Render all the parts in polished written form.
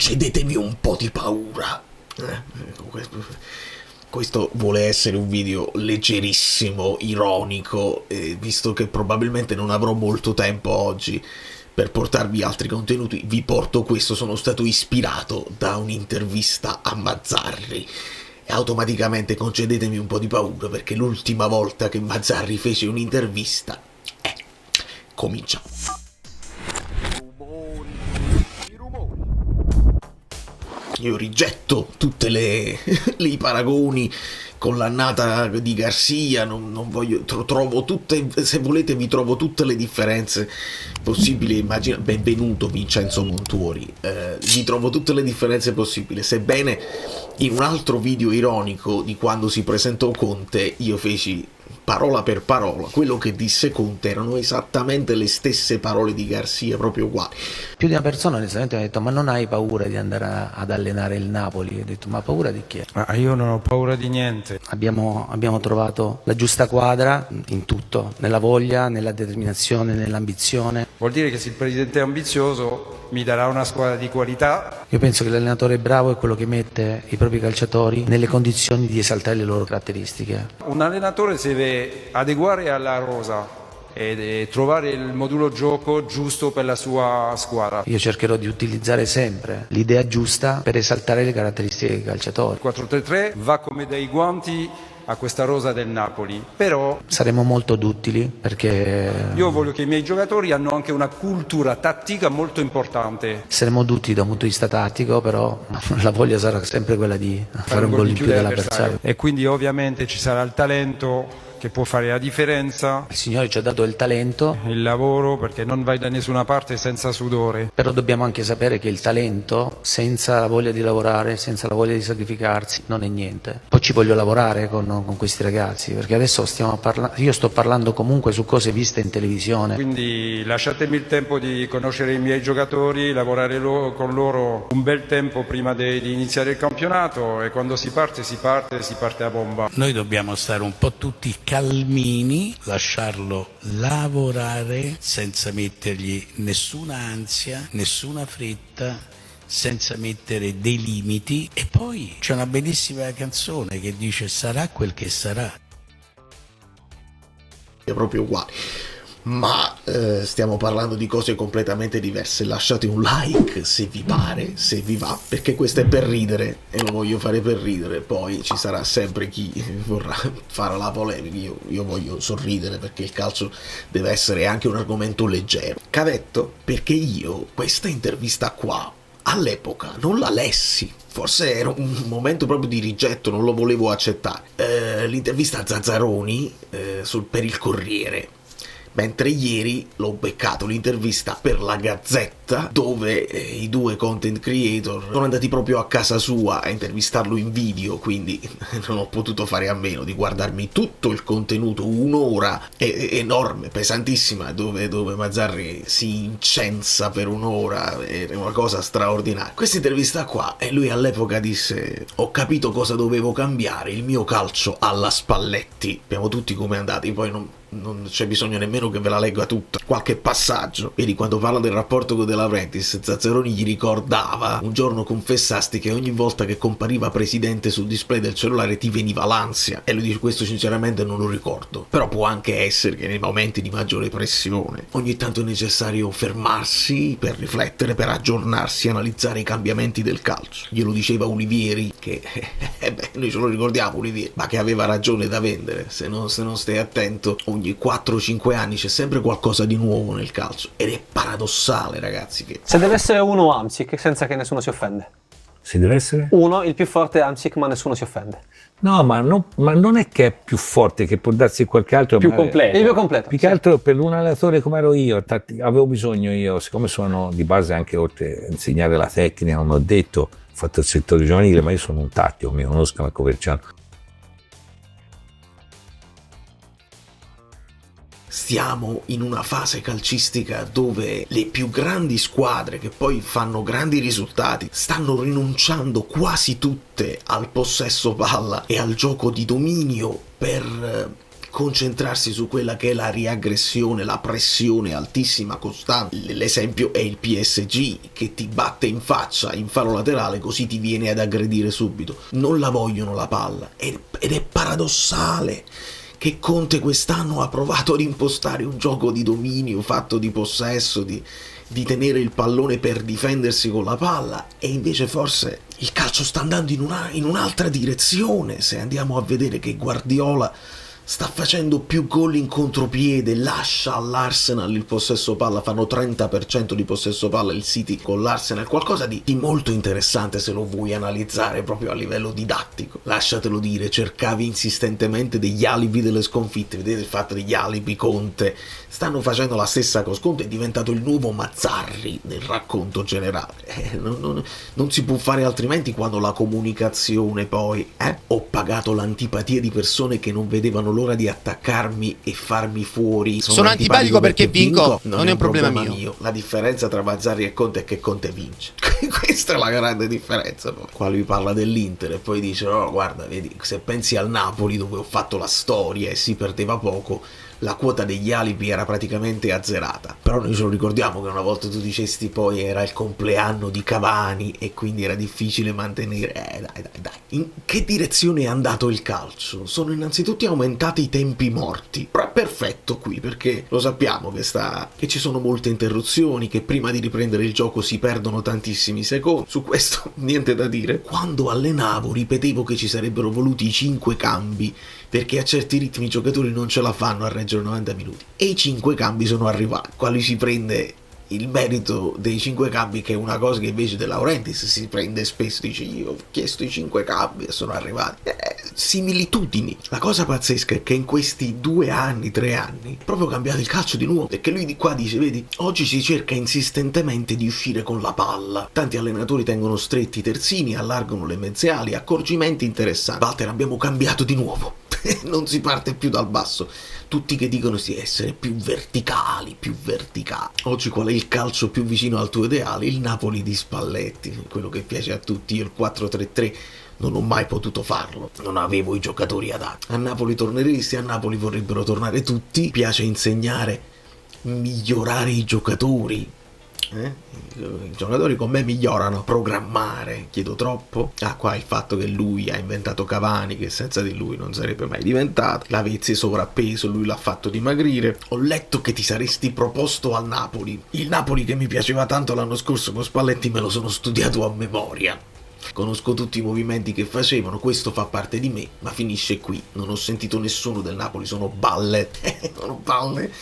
concedetemi un po' di paura. Questo vuole essere un video leggerissimo, ironico, visto che probabilmente non avrò molto tempo oggi per portarvi altri contenuti, vi porto questo. Sono stato ispirato da un'intervista a Mazzarri e automaticamente concedetemi un po' di paura, perché l'ultima volta che Mazzarri fece un'intervista comincia. Io rigetto tutte i paragoni con l'annata di Garcia, non voglio, trovo tutte, se volete vi trovo tutte le differenze possibili. Benvenuto Vincenzo Montuori, vi trovo tutte le differenze possibili, sebbene in un altro video ironico di quando si presentò Conte io feci parola per parola quello che disse Conte, erano esattamente le stesse parole di Garcia, proprio uguali. Più di una persona onestamente mi ha detto: ma non hai paura di andare ad allenare il Napoli? Io ho detto: ma paura di che? Ma io non ho paura di niente. Abbiamo trovato la giusta quadra in tutto, nella voglia, nella determinazione, nell'ambizione. Vuol dire che se il presidente è ambizioso mi darà una squadra di qualità. Io penso che l'allenatore bravo è quello che mette i propri calciatori nelle condizioni di esaltare le loro caratteristiche. Un allenatore si deve adeguare alla rosa e trovare il modulo gioco giusto per la sua squadra. Io cercherò di utilizzare sempre l'idea giusta per esaltare le caratteristiche dei calciatori. Il 4-3-3 va come dei guanti a questa rosa del Napoli, però saremo molto duttili, perché io voglio che i miei giocatori hanno anche una cultura tattica molto importante. Saremo duttili da un punto di vista tattico, però la voglia sarà sempre quella di fare un gol in più dell'avversario. E quindi ovviamente ci sarà il talento che può fare la differenza. Il Signore ci ha dato il talento, il lavoro, perché non vai da nessuna parte senza sudore. Però dobbiamo anche sapere che il talento, senza la voglia di lavorare, senza la voglia di sacrificarsi, non è niente. Poi ci voglio lavorare con questi ragazzi, perché adesso io sto parlando comunque su cose viste in televisione. Quindi lasciatemi il tempo di conoscere i miei giocatori, lavorare con loro un bel tempo prima di iniziare il campionato, e quando si parte a bomba. Noi dobbiamo stare un po' tutti calmini, lasciarlo lavorare senza mettergli nessuna ansia, nessuna fretta, senza mettere dei limiti. E poi c'è una bellissima canzone che dice: sarà quel che sarà. È proprio uguale. Ma stiamo parlando di cose completamente diverse. Lasciate un like se vi pare, se vi va, perché questo è per ridere e lo voglio fare per ridere. Poi ci sarà sempre chi vorrà fare la polemica. Io voglio sorridere, perché il calcio deve essere anche un argomento leggero. Cavetto, perché io questa intervista qua all'epoca non la lessi, forse era un momento proprio di rigetto, non lo volevo accettare. L'intervista a Zazzaroni per il Corriere, mentre ieri l'ho beccato l'intervista per la Gazzetta, dove i due content creator sono andati proprio a casa sua a intervistarlo in video, quindi non ho potuto fare a meno di guardarmi tutto il contenuto, un'ora enorme, pesantissima, dove Mazzarri si incensa per un'ora, è una cosa straordinaria. Questa intervista qua, e lui all'epoca disse: ho capito cosa dovevo cambiare, il mio calcio alla Spalletti. Sappiamo tutti com'è andati, poi non c'è bisogno nemmeno che ve la legga tutta. Qualche passaggio. Vedi, quando parla del rapporto con De Laurentiis, Zazzaroni gli ricordava: un giorno confessasti che ogni volta che compariva presidente sul display del cellulare ti veniva l'ansia. E lui dice: questo sinceramente non lo ricordo, però può anche essere che nei momenti di maggiore pressione ogni tanto è necessario fermarsi per riflettere, per aggiornarsi, analizzare i cambiamenti del calcio. Glielo diceva Olivieri, che noi ce lo ricordiamo Olivieri, ma che aveva ragione da vendere. Se non stai attento, ogni 4-5 anni c'è sempre qualcosa di nuovo nel calcio, ed è paradossale, ragazzi, che se deve essere uno Hamsik senza che nessuno si offende. Se deve essere? Uno, il più forte è Hamsik, ma nessuno si offende. No, ma non è che è più forte, che può darsi qualche altro. Più completo. Il più completo. Più che altro per un allenatore come ero io, avevo bisogno io, siccome sono di base anche, oltre a insegnare la tecnica, come ho detto, ho fatto il settore giovanile, ma io sono un tattico, mi conoscono a Coverciano. Stiamo in una fase calcistica dove le più grandi squadre, che poi fanno grandi risultati, stanno rinunciando quasi tutte al possesso palla e al gioco di dominio per concentrarsi su quella che è la riaggressione, la pressione altissima, costante. L'esempio è il PSG che ti batte in faccia in fallo laterale, così ti viene ad aggredire subito. Non la vogliono la palla ed è paradossale che Conte quest'anno ha provato ad impostare un gioco di dominio fatto di possesso, di tenere il pallone per difendersi con la palla, e invece forse il calcio sta andando in un'altra direzione. Se andiamo a vedere che Guardiola sta facendo più gol in contropiede, lascia all'Arsenal il possesso palla, fanno 30% di possesso palla il City con l'Arsenal, qualcosa di molto interessante se lo vuoi analizzare proprio a livello didattico. Lasciatelo dire, cercavi insistentemente degli alibi delle sconfitte, vedete il fatto degli alibi. Conte stanno facendo la stessa cosa, Conte è diventato il nuovo Mazzarri nel racconto generale, non si può fare altrimenti quando la comunicazione poi ho pagato l'antipatia di persone che non vedevano l'ora di attaccarmi e farmi fuori. Sono antipatico perché vinco, non è un problema mio. La differenza tra Mazzarri e Conte è che Conte vince. Questa è la grande differenza. Qua lui parla dell'Inter e poi dice: no, guarda, vedi, se pensi al Napoli dove ho fatto la storia e si perdeva poco, la quota degli alibi era praticamente azzerata. Però noi ce lo ricordiamo che una volta tu dicesti poi era il compleanno di Cavani e quindi era difficile mantenere. Dai. In che direzione è andato il calcio? Sono innanzitutto aumentati i tempi morti. Perfetto qui, perché lo sappiamo che ci sono molte interruzioni, che prima di riprendere il gioco si perdono tantissimi secondi. Su questo niente da dire. Quando allenavo ripetevo che ci sarebbero voluti i 5 cambi, perché a certi ritmi i giocatori non ce la fanno a reggere 90 minuti. E i 5 cambi sono arrivati. Qua lui si prende il merito dei 5 cambi, che è una cosa che invece De Laurentiis si prende spesso, dice: io ho chiesto i 5 cambi e sono arrivati. Similitudini. La cosa pazzesca è che in questi 2 anni, 3 anni, è proprio cambiato il calcio di nuovo, perché lui di qua dice: vedi, oggi si cerca insistentemente di uscire con la palla, tanti allenatori tengono stretti i terzini, allargano le mezze ali, accorgimenti interessanti. Walter, abbiamo cambiato di nuovo. Non si parte più dal basso. Tutti che dicono di essere più verticali. Oggi qual è il calcio più vicino al tuo ideale? Il Napoli di Spalletti, quello che piace a tutti. Io il 4-3-3 non ho mai potuto farlo, non avevo i giocatori adatti. A Napoli torneresti? A Napoli vorrebbero tornare tutti. Piace insegnare, migliorare i giocatori. I giocatori con me migliorano. Programmare, chiedo troppo. Qua il fatto che lui ha inventato Cavani, che senza di lui non sarebbe mai diventato. L'Avezzi sovrappeso, lui l'ha fatto dimagrire. Ho letto che ti saresti proposto al Napoli. Il Napoli che mi piaceva tanto l'anno scorso con Spalletti me lo sono studiato a memoria. Conosco tutti i movimenti che facevano, questo fa parte di me, ma finisce qui. Non ho sentito nessuno del Napoli, sono balle. Sono balle.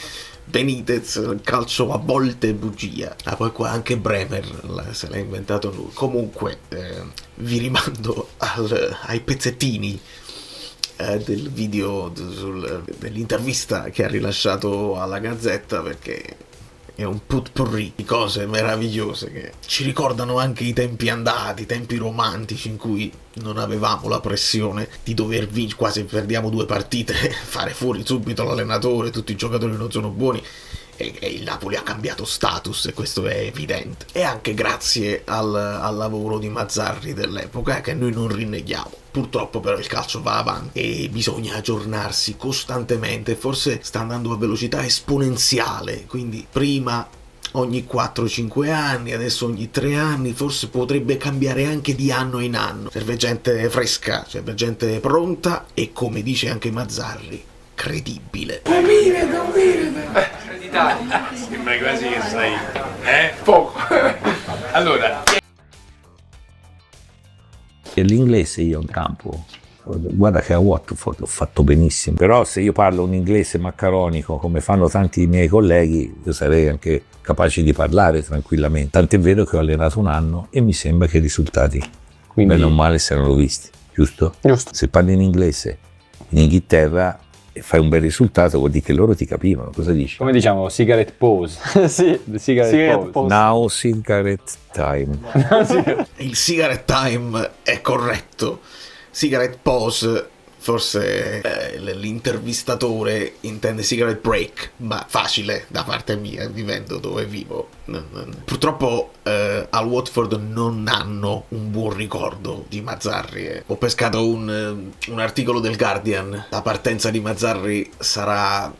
Benitez, calcio a volte bugia. Poi qua anche Bremer se l'ha inventato lui. Comunque vi rimando ai pezzettini del video dell'intervista che ha rilasciato alla Gazzetta, perché è un potpourri di cose meravigliose che ci ricordano anche i tempi andati, i tempi romantici in cui non avevamo la pressione di dover vincere, quasi perdiamo 2 partite, fare fuori subito l'allenatore, tutti i giocatori non sono buoni, e il Napoli ha cambiato status e questo è evidente. E anche grazie al lavoro di Mazzarri dell'epoca, che noi non rinneghiamo. Purtroppo però il calcio va avanti e bisogna aggiornarsi costantemente, forse sta andando a velocità esponenziale, quindi prima ogni 4-5 anni, adesso ogni 3 anni, forse potrebbe cambiare anche di anno in anno. Serve gente fresca, serve gente pronta e, come dice anche Mazzarri, credibile. Sembra quasi che sai, poco. Allora, l'inglese io in campo, guarda che a Watford ho fatto benissimo, però se io parlo un inglese maccaronico come fanno tanti miei colleghi, io sarei anche capace di parlare tranquillamente, tant'è vero che ho allenato un anno e mi sembra che i risultati bene o male si erano visti, giusto? Se parli in inglese in Inghilterra e fai un bel risultato, vuol dire che loro ti capivano. Cosa dici? Come diciamo, cigarette pause. Sì, the cigarette pause. Now cigarette time. Il cigarette time è corretto. Cigarette pause, forse l'intervistatore intende cigarette break, ma facile da parte mia, vivendo dove vivo. Purtroppo al Watford non hanno un buon ricordo di Mazzarri. Ho pescato un articolo del Guardian. La partenza di Mazzarri sarà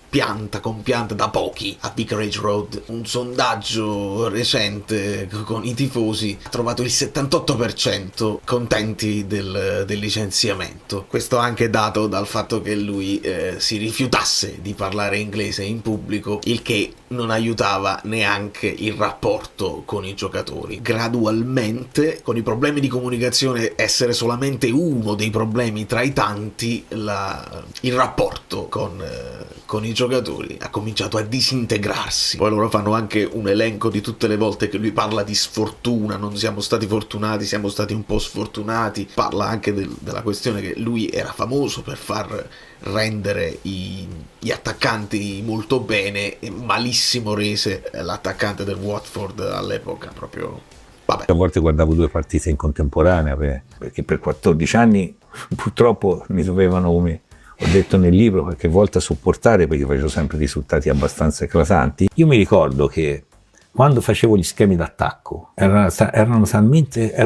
compianta da pochi a Vicarage Road. Un sondaggio recente con i tifosi ha trovato il 78% contenti del licenziamento. Questo anche dato dal fatto che lui si rifiutasse di parlare inglese in pubblico, il che non aiutava neanche il rapporto con i giocatori. Gradualmente, con i problemi di comunicazione essere solamente uno dei problemi tra i tanti, il rapporto con i giocatori ha cominciato a disintegrarsi. Poi loro fanno anche un elenco di tutte le volte che lui parla di sfortuna: non siamo stati fortunati, siamo stati un po' sfortunati. Parla anche della questione che lui era famoso per far rendere gli attaccanti molto bene, e malissimo rese l'attaccante del Watford all'epoca, proprio vabbè. A volte guardavo 2 partite in contemporanea perché per 14 anni purtroppo mi dovevano, come ho detto nel libro, qualche volta sopportare, perché facevo sempre risultati abbastanza eclatanti. Io mi ricordo che quando facevo gli schemi d'attacco ero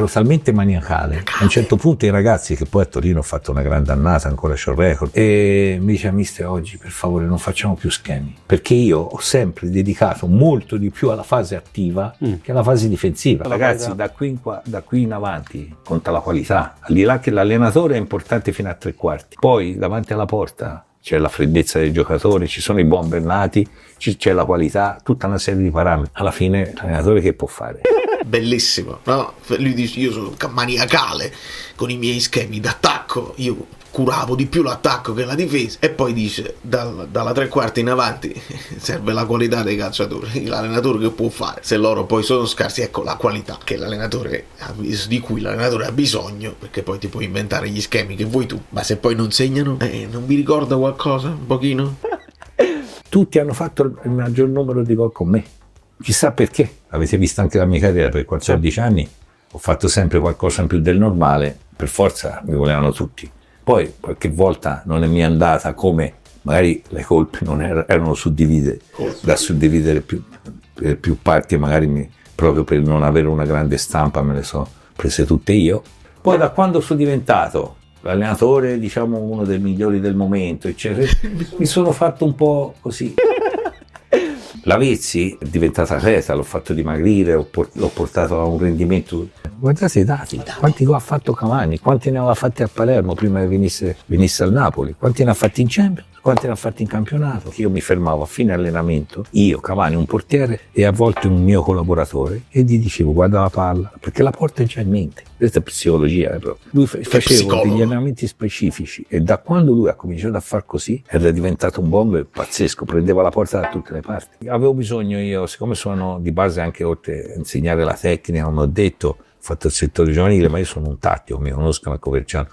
talmente maniacale. A un certo punto i ragazzi, che poi a Torino ho fatto una grande annata, ancora c'ho il record, e mi dice: mister, oggi per favore non facciamo più schemi, perché io ho sempre dedicato molto di più alla fase attiva che alla fase difensiva. Ragazzi, da qui in avanti conta la qualità, al di là che l'allenatore è importante fino a 3/4, poi davanti alla porta c'è la freddezza del giocatore, ci sono i bomber nati, c'è la qualità, tutta una serie di parametri. Alla fine l'allenatore che può fare? Bellissimo, no? Lui dice: io sono maniacale con i miei schemi d'attacco, io curavo di più l'attacco che la difesa. E poi dice: dalla 3/4 in avanti serve la qualità dei calciatori, l'allenatore che può fare. Se loro poi sono scarsi, ecco la qualità che di cui l'allenatore ha bisogno, perché poi ti puoi inventare gli schemi che vuoi tu, ma se poi non segnano, non vi ricorda qualcosa un pochino? Tutti hanno fatto il maggior numero di gol con me, chissà perché. Avete visto anche la mia carriera, per 14 anni ho fatto sempre qualcosa in più del normale, per forza mi volevano tutti. Poi qualche volta non è mia andata, come magari le colpe non erano da suddividere per più parti, magari proprio per non avere una grande stampa me le sono prese tutte io. Poi da quando sono diventato l'allenatore, diciamo, uno dei migliori del momento, eccetera, mi sono fatto un po' così. Lavezzi è diventata atleta, l'ho fatto dimagrire, l'ho portato a un rendimento. Guardate i dati, quanti gol ha fatto Cavani, quanti ne aveva fatti a Palermo prima che venisse al Napoli, quanti ne ha fatti in Champions, quanti ne ha fatti in campionato. Io mi fermavo a fine allenamento, io, Cavani, un portiere e a volte un mio collaboratore, e gli dicevo: guarda la palla, perché la porta è già in mente. Questa è psicologia, proprio. Lui faceva degli allenamenti specifici, e da quando lui ha cominciato a far così era diventato un bomber pazzesco, prendeva la porta da tutte le parti. Avevo bisogno io, siccome sono di base anche, oltre a insegnare la tecnica, come ho detto, ho fatto il settore giovanile, ma io sono un tattico, mi conoscono a Coverciano.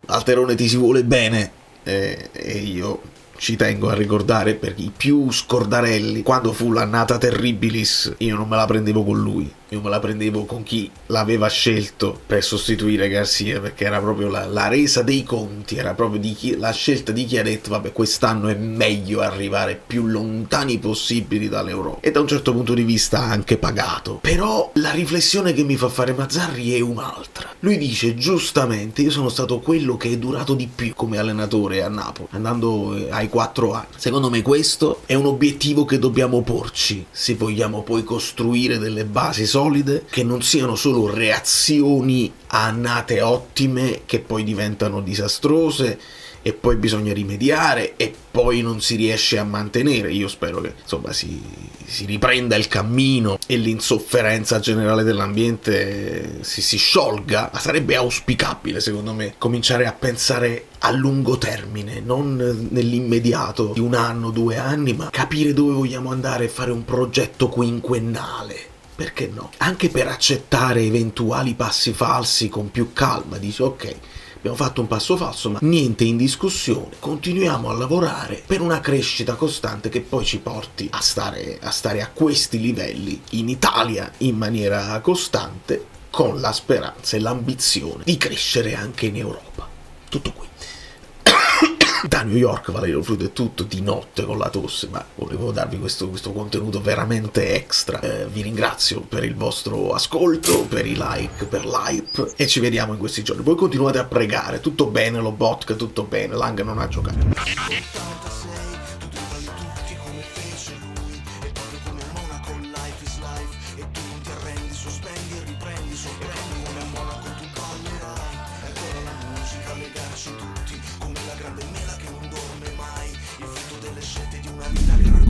Alterone ti si vuole bene, e io ci tengo a ricordare, per i più scordarelli, quando fu l'annata terribilis, io non me la prendevo con lui, io me la prendevo con chi l'aveva scelto per sostituire Garcia, perché era proprio la resa dei conti, era proprio la scelta di chi ha detto: vabbè, quest'anno è meglio arrivare più lontani possibili dall'Europa, e da un certo punto di vista ha anche pagato. Però la riflessione che mi fa fare Mazzarri è un'altra. Lui dice giustamente: io sono stato quello che è durato di più come allenatore a Napoli, andando ai 4 anni. Secondo me questo è un obiettivo che dobbiamo porci se vogliamo poi costruire delle basi solide, che non siano solo reazioni a annate ottime che poi diventano disastrose e poi bisogna rimediare e poi non si riesce a mantenere. Io spero che insomma si riprenda il cammino e l'insofferenza generale dell'ambiente si sciolga, ma sarebbe auspicabile, secondo me, cominciare a pensare a lungo termine, non nell'immediato di 1 anno, 2 anni, ma capire dove vogliamo andare e fare un progetto quinquennale. Perché no? Anche per accettare eventuali passi falsi con più calma. Dici: ok, abbiamo fatto un passo falso, ma niente in discussione, continuiamo a lavorare per una crescita costante che poi ci porti a stare a questi livelli in Italia in maniera costante, con la speranza e l'ambizione di crescere anche in Europa. Tutto qui. Da New York, Valerio Fluido è tutto, di notte con la tosse, ma volevo darvi questo contenuto veramente extra. Vi ringrazio per il vostro ascolto, per i like, per l'hype, e ci vediamo in questi giorni. Voi continuate a pregare, tutto bene, Lobotka, tutto bene, Lang non ha giocato. Tutti come la grande mela che non dorme mai, il frutto delle scelte di una vita che